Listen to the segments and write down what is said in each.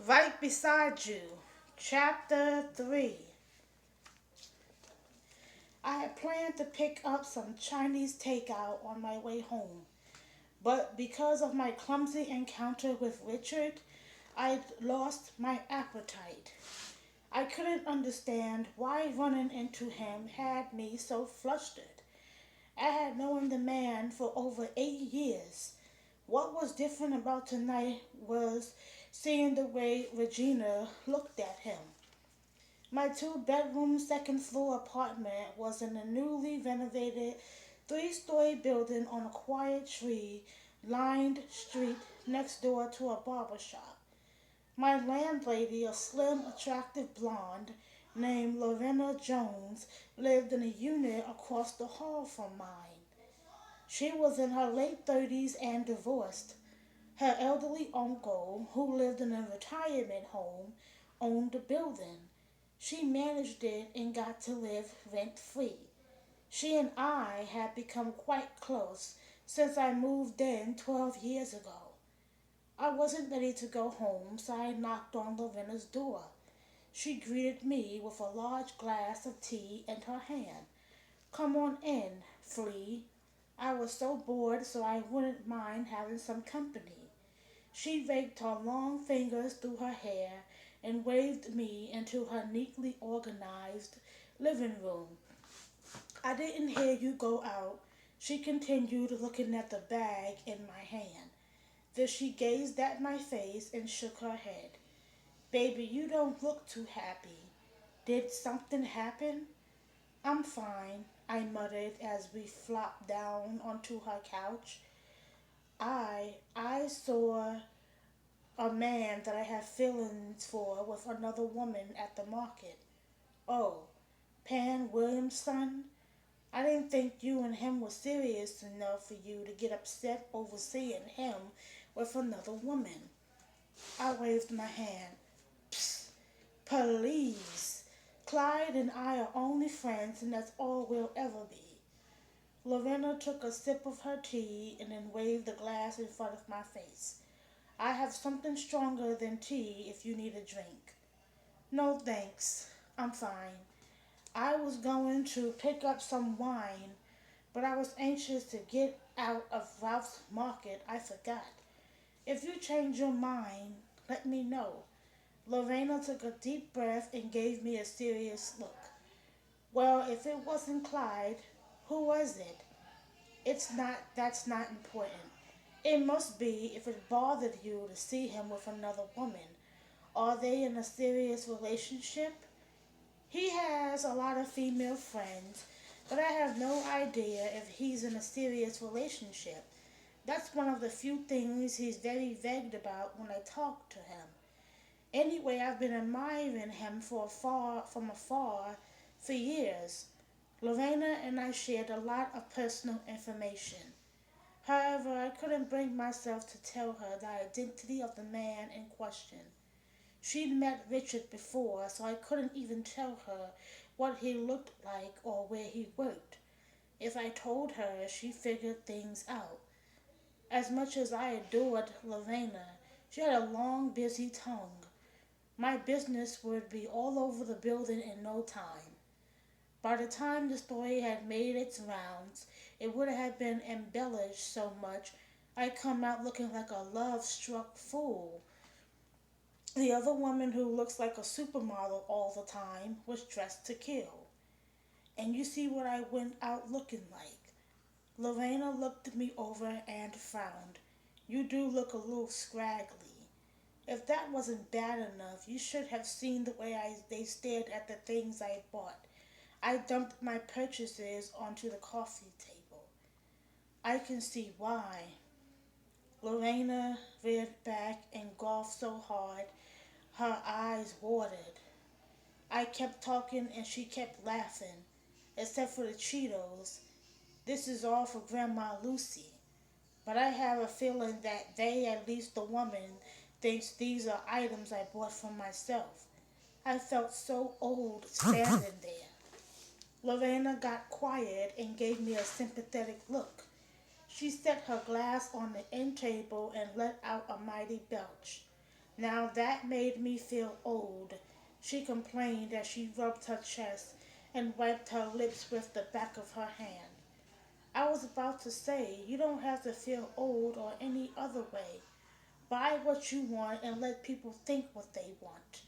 Right beside you. Chapter 3. I had planned to pick up some Chinese takeout on my way home, but because of my clumsy encounter with Richard, I'd lost my appetite. I couldn't understand why running into him had me so flustered. I had known the man for over 8 years. What was different about tonight was seeing the way Regina looked at him. My two-bedroom second floor apartment was in a newly renovated three-story building on a quiet tree lined street next door to a barber shop. My landlady, a slim, attractive blonde named Lorena Jones, lived in a unit across the hall from mine. She was in her late 30s and divorced. Her elderly uncle, who lived in a retirement home, owned the building. She managed it and got to live rent free. She and I had become quite close since I moved in 12 years ago. I wasn't ready to go home, so I knocked on Lorena's door. She greeted me with a large glass of tea in her hand. Come on in, Flea. I was so bored, so I wouldn't mind having some company. She raked her long fingers through her hair and waved me into her neatly organized living room. I didn't hear you go out. She continued, looking at the bag in my hand. Then she gazed at my face and shook her head. Baby, you don't look too happy. Did something happen? I'm fine, I muttered as we flopped down onto her couch. I saw a man that I have feelings for with another woman at the market. Oh, Pan Williams' son? I didn't think you and him were serious enough for you to get upset over seeing him with another woman. I waved my hand. Psst, please. Clyde and I are only friends, and that's all we'll ever be. Lorena took a sip of her tea and then waved the glass in front of my face. I have something stronger than tea if you need a drink. No thanks. I'm fine. I was going to pick up some wine, but I was anxious to get out of Ralph's market. I forgot. If you change your mind, let me know. Lorena took a deep breath and gave me a serious look. Well, if it wasn't Clyde, who was it? That's not important. It must be if it bothered you to see him with another woman. Are they in a serious relationship? He has a lot of female friends, but I have no idea if he's in a serious relationship. That's one of the few things he's very vague about when I talk to him. Anyway, I've been admiring him from afar for years. Lorena and I shared a lot of personal information. However, I couldn't bring myself to tell her the identity of the man in question. She'd met Richard before, so I couldn't even tell her what he looked like or where he worked. If I told her, she figured things out. As much as I adored Lorena, she had a long, busy tongue. My business would be all over the building in no time. By the time the story had made its rounds, it would have been embellished so much I'd come out looking like a love-struck fool. The other woman who looks like a supermodel all the time was dressed to kill. And you see what I went out looking like. Lorena looked me over and frowned. You do look a little scraggly. If that wasn't bad enough, you should have seen the way they stared at the things I bought. I dumped my purchases onto the coffee table. I can see why. Lorena reared back and golfed so hard her eyes watered. I kept talking and she kept laughing, except for the Cheetos. This is all for Grandma Lucy. But I have a feeling that they, at least the woman, thinks these are items I bought for myself. I felt so old standing there. Lorena got quiet and gave me a sympathetic look. She set her glass on the end table and let out a mighty belch. Now that made me feel old, she complained as she rubbed her chest and wiped her lips with the back of her hand. I was about to say, you don't have to feel old or any other way. Buy what you want and let people think what they want.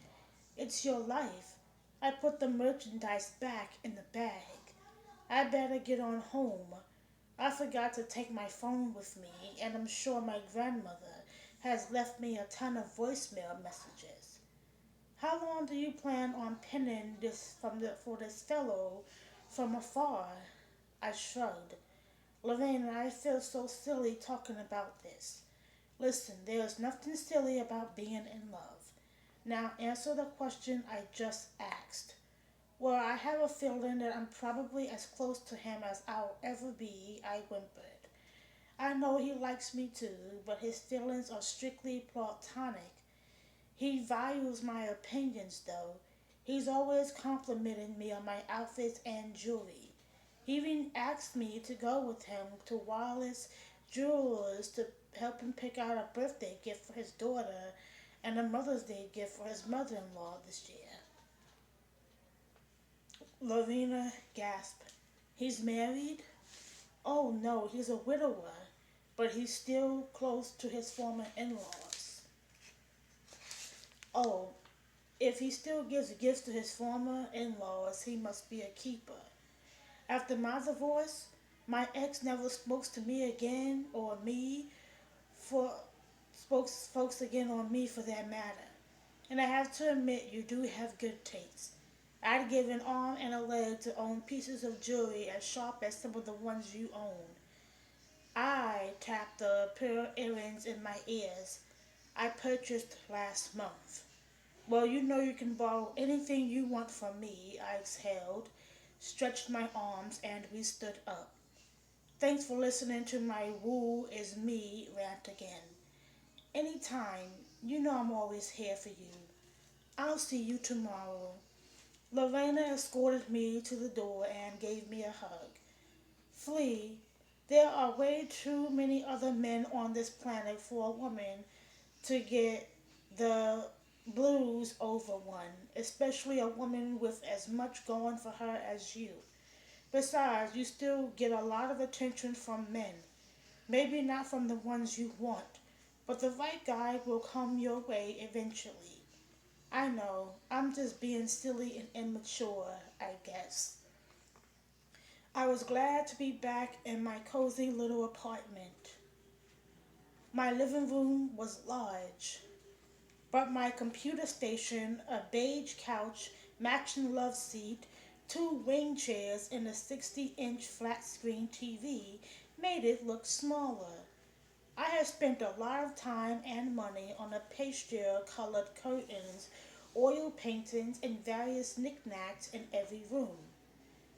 It's your life. I put the merchandise back in the bag. I better get on home. I forgot to take my phone with me, and I'm sure my grandmother has left me a ton of voicemail messages. How long do you plan on penning this for this fellow from afar? I shrugged. Lorraine, I feel so silly talking about this. Listen, there's nothing silly about being in love. Now answer the question I just asked. Well, I have a feeling that I'm probably as close to him as I'll ever be, I whimpered. I know he likes me too, but his feelings are strictly platonic. He values my opinions, though. He's always complimenting me on my outfits and jewelry. He even asked me to go with him to Wallace Jewelers to help him pick out a birthday gift for his daughter and a Mother's Day gift for his mother in law this year. Lorena gasped. He's married? Oh no, he's a widower, but he's still close to his former in laws. Oh, if he still gives gifts to his former in laws, he must be a keeper. After my divorce, my ex never spoke to me again or me for spoke folks again on me for that matter. And I have to admit you do have good taste. I'd give an arm and a leg to own pieces of jewelry as sharp as some of the ones you own. I tapped the pair of earrings in my ears I purchased last month. Well, you know you can borrow anything you want from me, I exhaled, stretched my arms, and we stood up. Thanks for listening to my Woo is Me rant again. Anytime, you know I'm always here for you. I'll see you tomorrow. Lorena escorted me to the door and gave me a hug. Flea, there are way too many other men on this planet for a woman to get the blues over one, especially a woman with as much going for her as you. Besides, you still get a lot of attention from men. Maybe not from the ones you want, but the right guy will come your way eventually. I know, I'm just being silly and immature, I guess. I was glad to be back in my cozy little apartment. My living room was large, but my computer station, a beige couch, matching love seat, two wing chairs, and a 60-inch flat screen TV made it look smaller. I had spent a lot of time and money on the pastel colored curtains, oil paintings, and various knickknacks in every room.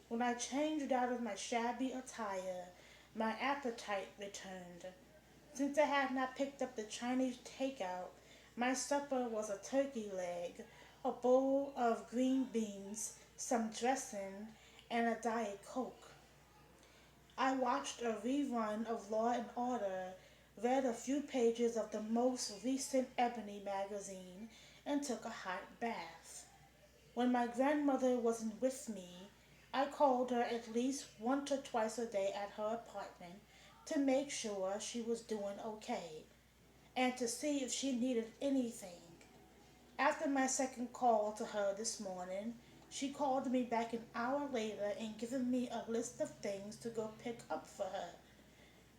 When I changed out of my shabby attire, my appetite returned. Since I had not picked up the Chinese takeout, my supper was a turkey leg, a bowl of green beans, some dressing, and a Diet Coke. I watched a rerun of Law and Order, read a few pages of the most recent Ebony magazine, and took a hot bath. When my grandmother wasn't with me, I called her at least once or twice a day at her apartment to make sure she was doing okay and to see if she needed anything. After my second call to her this morning, she called me back an hour later and given me a list of things to go pick up for her.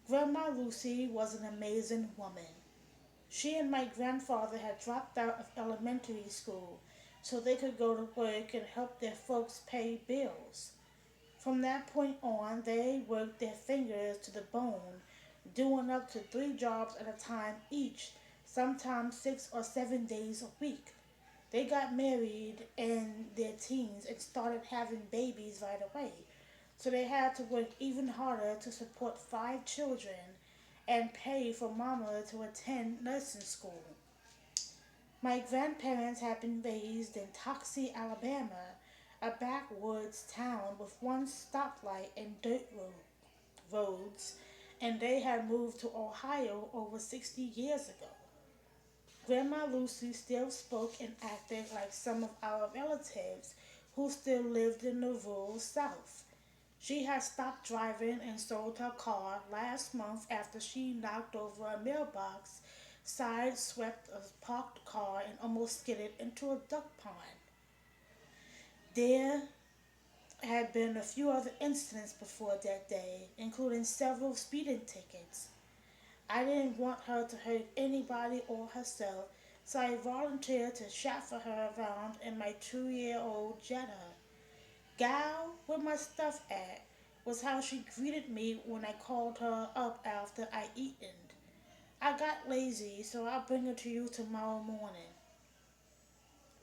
Grandma Lucy was an amazing woman. She and my grandfather had dropped out of elementary school so they could go to work and help their folks pay bills. From that point on, they worked their fingers to the bone, doing up to 3 jobs at a time each, sometimes 6 or 7 days a week. They got married in their teens and started having babies right away, so they had to work even harder to support 5 children and pay for Mama to attend nursing school. My grandparents had been raised in Toxie, Alabama, a backwoods town with one stoplight and roads, and they had moved to Ohio over 60 years ago. Grandma Lucy still spoke and acted like some of our relatives who still lived in the rural South. She had stopped driving and sold her car last month after she knocked over a mailbox, side swept a parked car, and almost skidded into a duck pond. There had been a few other incidents before that day, including several speeding tickets. I didn't want her to hurt anybody or herself, so I volunteered to chauffeur her around in my 2-year-old Jetta. Gal, where my stuff at? Was how she greeted me when I called her up after I eaten. I got lazy, so I'll bring it to you tomorrow morning.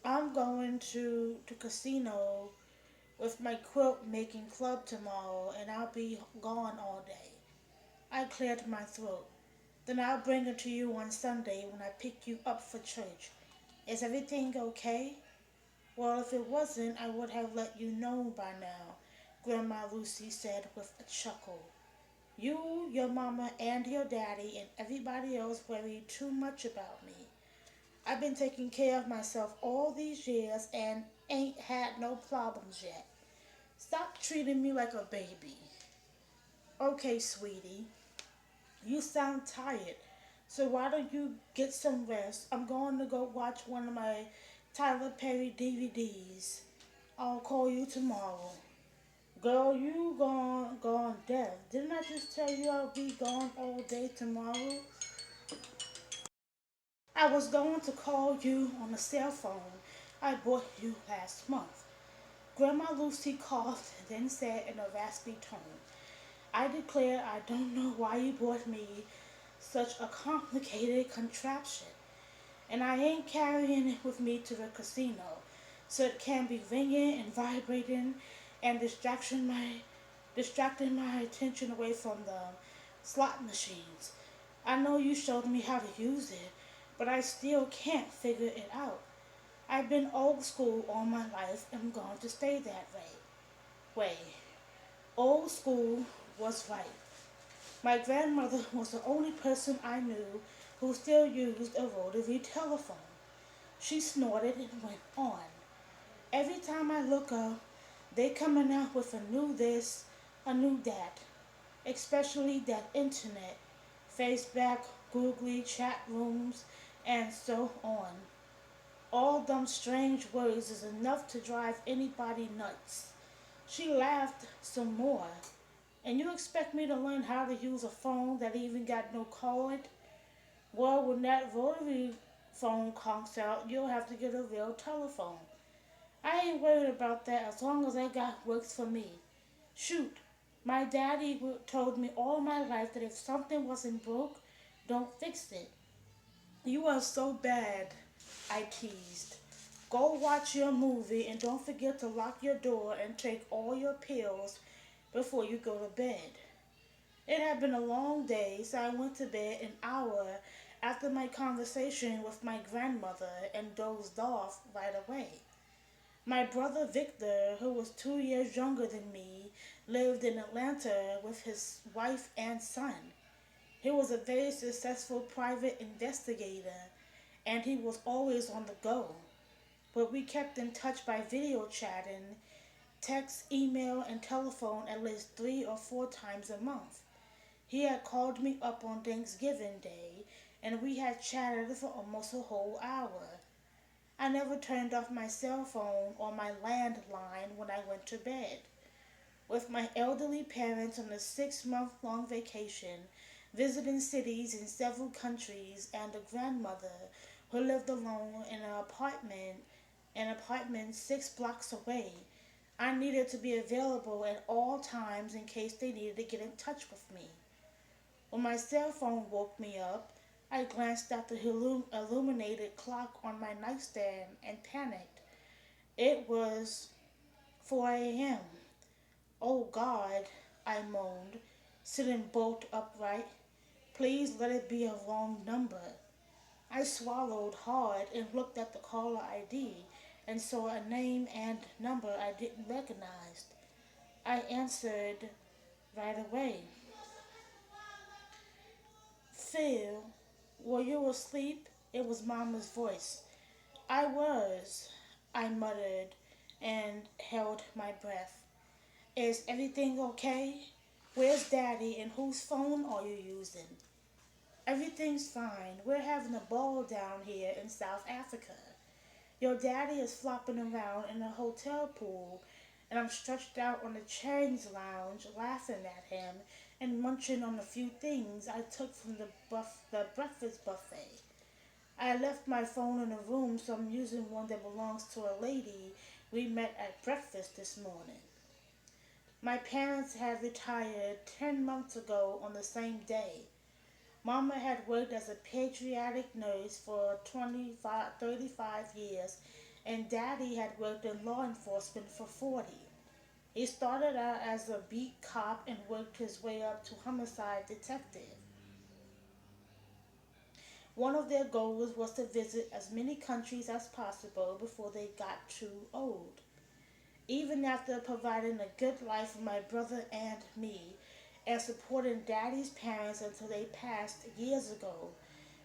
I'm going to the casino with my quilt making club tomorrow, and I'll be gone all day. I cleared my throat. Then I'll bring it to you on Sunday when I pick you up for church. Is everything okay? Well, if it wasn't, I would have let you know by now, Grandma Lucy said with a chuckle. You, your mama, and your daddy, and everybody else worry too much about me. I've been taking care of myself all these years and ain't had no problems yet. Stop treating me like a baby. Okay, sweetie, you sound tired, so why don't you get some rest? I'm going to go watch one of my Tyler Perry DVDs. I'll call you tomorrow. Girl, you gone deaf. Didn't I just tell you I'll be gone all day tomorrow? I was going to call you on the cell phone I bought you last month. Grandma Lucy coughed and then said in a raspy tone, I declare I don't know why you bought me such a complicated contraption. And I ain't carrying it with me to the casino, so it can be ringing and vibrating and distracting my attention away from the slot machines. I know you showed me how to use it, but I still can't figure it out. I've been old school all my life and I'm going to stay that way. Old school was right. My grandmother was the only person I knew who still used a rotary telephone. She snorted and went on. Every time I look up, they coming out with a new this, a new that, especially that internet, Facebook, Googly, chat rooms, and so on. All them strange words is enough to drive anybody nuts. She laughed some more. And you expect me to learn how to use a phone that even got no cord? Well, when that rotary phone conks out, you'll have to get a real telephone. I ain't worried about that as long as I got works for me. Shoot, my daddy told me all my life that if something wasn't broke, don't fix it. You are so bad, I teased. Go watch your movie and don't forget to lock your door and take all your pills before you go to bed. It had been a long day, so I went to bed an hour after my conversation with my grandmother and dozed off right away. My brother Victor, who was 2 years younger than me, lived in Atlanta with his wife and son. He was a very successful private investigator and he was always on the go. But we kept in touch by video chatting, text, email, and telephone at least 3 or 4 times a month. He had called me up on Thanksgiving Day, and we had chatted for almost a whole hour. I never turned off my cell phone or my landline when I went to bed. With my elderly parents on a 6 month long vacation, visiting cities in several countries, and a grandmother who lived alone in an apartment 6 blocks away, I needed to be available at all times in case they needed to get in touch with me. When my cell phone woke me up, I glanced at the illuminated clock on my nightstand and panicked. It was 4 a.m. Oh God, I moaned, sitting bolt upright. Please let it be a wrong number. I swallowed hard and looked at the caller ID and saw a name and number I didn't recognize. I answered right away. Phil, were you asleep? It was Mama's voice. I was, I muttered and held my breath. Is everything okay? Where's Daddy and whose phone are you using? Everything's fine. We're having a ball down here in South Africa. Your daddy is flopping around in a hotel pool, and I'm stretched out on the Chang's lounge laughing at him and munching on a few things I took from the breakfast buffet. I left my phone in the room, so I'm using one that belongs to a lady we met at breakfast this morning. My parents had retired 10 months ago on the same day. Mama had worked as a pediatric nurse for 35 years, and Daddy had worked in law enforcement for 40. He started out as a beat cop and worked his way up to homicide detective. One of their goals was to visit as many countries as possible before they got too old. Even after providing a good life for my brother and me, and supporting Daddy's parents until they passed years ago,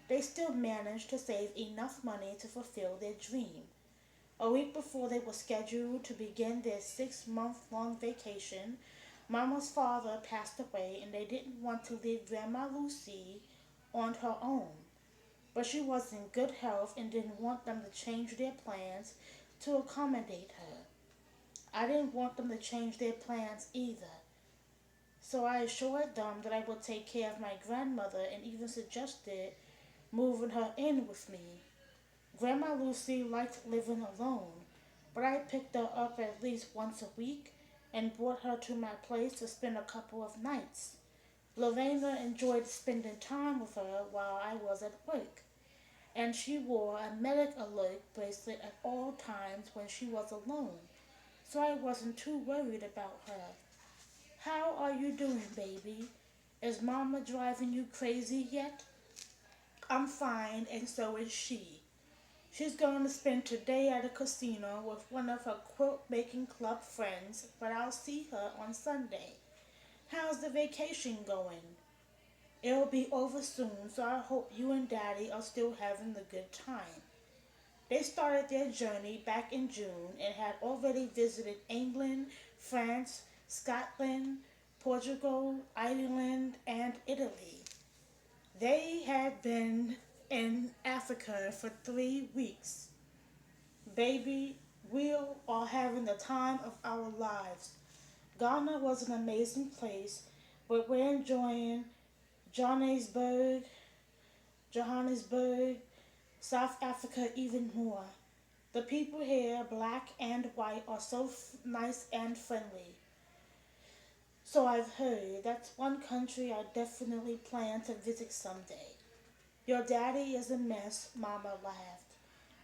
they still managed to save enough money to fulfill their dream. A week before they were scheduled to begin their 6 month long vacation, Mama's father passed away and they didn't want to leave Grandma Lucy on her own. But she was in good health and didn't want them to change their plans to accommodate her. I didn't want them to change their plans either. So I assured them that I would take care of my grandmother and even suggested moving her in with me. Grandma Lucy liked living alone, but I picked her up at least once a week and brought her to my place to spend a couple of nights. Lorena enjoyed spending time with her while I was at work, and she wore a medic alert bracelet at all times when she was alone, so I wasn't too worried about her. How are you doing, baby? Is Mama driving you crazy yet? I'm fine, and so is she. She's going to spend today at a casino with one of her quilt making club friends, but I'll see her on Sunday. How's the vacation going? It'll be over soon, so I hope you and Daddy are still having a good time. They started their journey back in June and had already visited England, France, Scotland, Portugal, Ireland, and Italy. They had been in Africa for 3 weeks. Baby, we are having the time of our lives. Ghana was an amazing place, but we're enjoying Johannesburg, Johannesburg, South Africa even more. The people here, black and white, are so nice and friendly. So I've heard that's one country I definitely plan to visit someday. Your daddy is a mess, Mama laughed.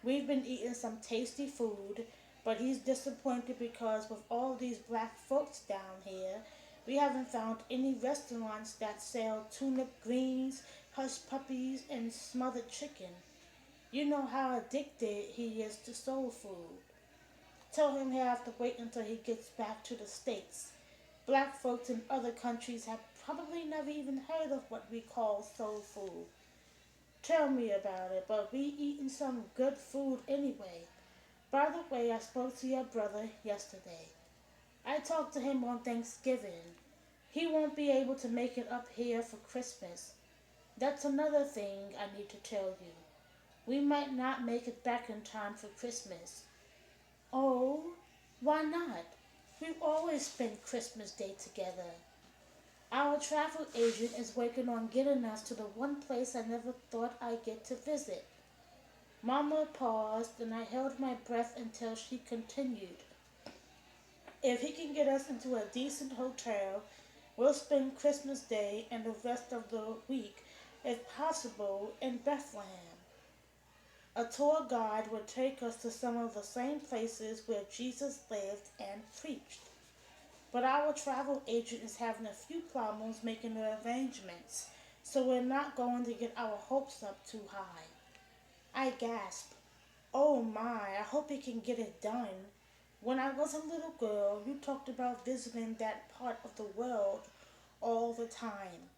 We've been eating some tasty food, but he's disappointed because with all these black folks down here, we haven't found any restaurants that sell turnip greens, hush puppies, and smothered chicken. You know how addicted he is to soul food. Tell him he'll have to wait until he gets back to the States. Black folks in other countries have probably never even heard of what we call soul food. Tell me about it, but we eating some good food anyway. By the way, I spoke to your brother yesterday. I talked to him on Thanksgiving. He won't be able to make it up here for Christmas. That's another thing I need to tell you. We might not make it back in time for Christmas. Oh, why not? We've always spent Christmas Day together. Our travel agent is working on getting us to the one place I never thought I'd get to visit. Mama paused and I held my breath until she continued. If he can get us into a decent hotel, we'll spend Christmas Day and the rest of the week, if possible, in Bethlehem. A tour guide would take us to some of the same places where Jesus lived and preached. But our travel agent is having a few problems making the arrangements, so we're not going to get our hopes up too high. I gasped. Oh my, I hope he can get it done. When I was a little girl, you talked about visiting that part of the world all the time.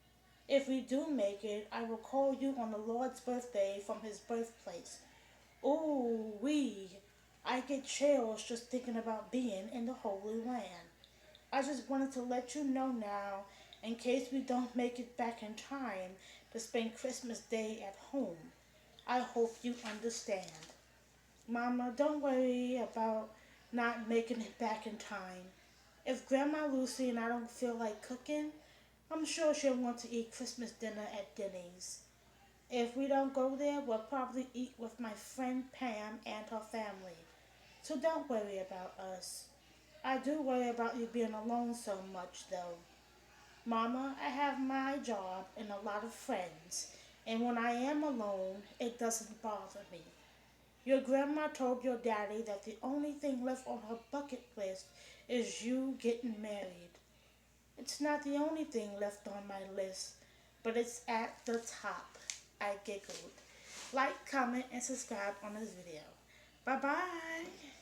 If we do make it, I will call you on the Lord's birthday from his birthplace. Ooh, wee. I get chills just thinking about being in the Holy Land. I just wanted to let you know now, in case we don't make it back in time to spend Christmas Day at home. I hope you understand. Mama, don't worry about not making it back in time. If Grandma Lucy and I don't feel like cooking, I'm sure she'll want to eat Christmas dinner at Denny's. If we don't go there, we'll probably eat with my friend Pam and her family. So don't worry about us. I do worry about you being alone so much, though. Mama, I have my job and a lot of friends, and when I am alone, it doesn't bother me. Your grandma told your daddy that the only thing left on her bucket list is you getting married. It's not the only thing left on my list, but it's at the top. I giggled. Like, comment, and subscribe on this video. Bye bye.